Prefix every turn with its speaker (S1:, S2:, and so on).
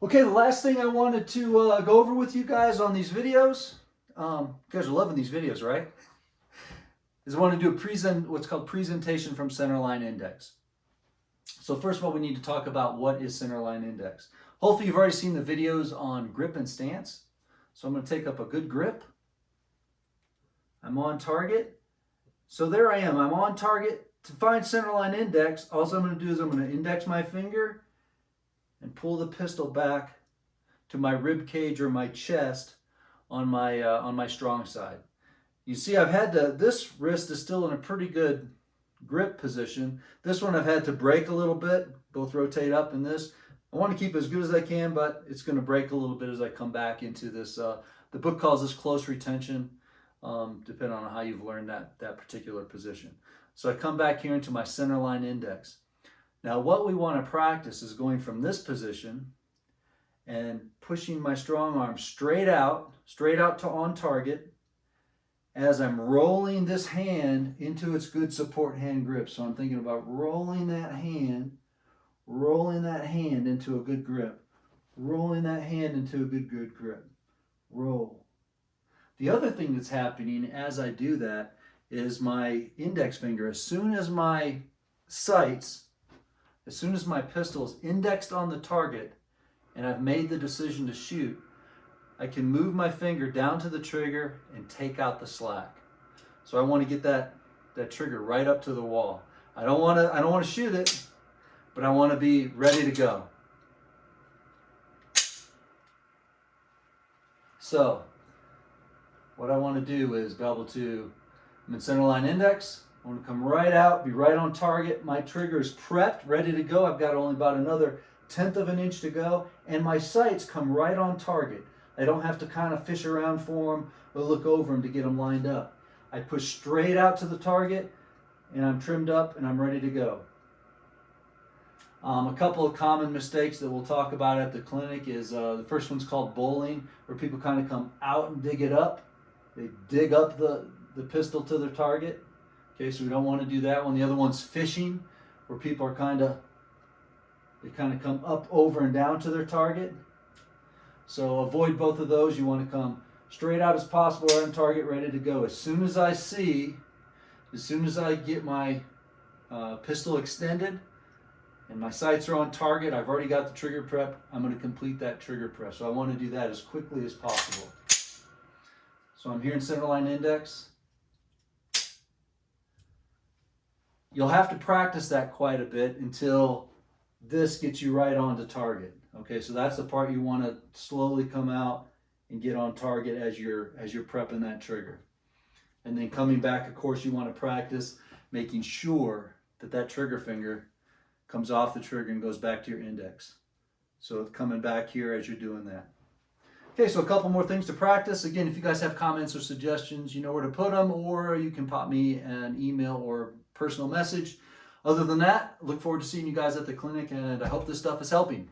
S1: Okay, the last thing I wanted to go over with you guys on these videos, you guys are loving these videos, right? Is I want to do what's called presentation from centerline index. So first of all, we need to talk about what is centerline index. Hopefully you've already seen the videos on grip and stance. So I'm going to take up a good grip. I'm on target. So there I am. I'm on target. To find centerline index, all I'm going to do is I'm going to index my finger and pull the pistol back to my rib cage or my chest on my strong side. You see, this wrist is still in a pretty good grip position. This one I've had to break a little bit, both rotate up in this. I want to keep it as good as I can, but it's going to break a little bit as I come back into this. The book calls this close retention, depending on how you've learned that particular position. So I come back here into my centerline index. Now what we want to practice is going from this position and pushing my strong arm straight out to on target as I'm rolling this hand into its good support hand grip. So I'm thinking about rolling that hand into a good grip, rolling that hand into a good grip, roll. The other thing that's happening as I do that is my index finger, as soon as my pistol is indexed on the target and I've made the decision to shoot, I can move my finger down to the trigger and take out the slack. So I want to get that trigger right up to the wall. I don't want to shoot it, but I want to be ready to go. So what I want to do is be able to, I'm in centerline index. I want to come right out, be right on target. My trigger is prepped, ready to go. I've got only about another 1/10 of an inch to go, and my sights come right on target. I don't have to kind of fish around for them or look over them to get them lined up. I push straight out to the target, and I'm trimmed up, and I'm ready to go. A couple of common mistakes that we'll talk about at the clinic is the first one's called bowling, where people kind of come out and dig it up. They dig up the pistol to their target. Okay, so we don't want to do that one. The other one's fishing, where people are they come up, over, and down to their target. So avoid both of those. You want to come straight out as possible, right on target, ready to go. As soon as I get my pistol extended and my sights are on target, I've already got the trigger prep, I'm going to complete that trigger press. So I want to do that as quickly as possible. So I'm here in centerline index. You'll have to practice that quite a bit until this gets you right onto target. Okay, so that's the part you want to slowly come out and get on target as you're prepping that trigger. And then coming back, of course, you want to practice making sure that trigger finger comes off the trigger and goes back to your index. So it's coming back here as you're doing that. Okay, so a couple more things to practice. Again, if you guys have comments or suggestions, you know where to put them, or you can pop me an email or personal message. Other than that, look forward to seeing you guys at the clinic, and I hope this stuff is helping.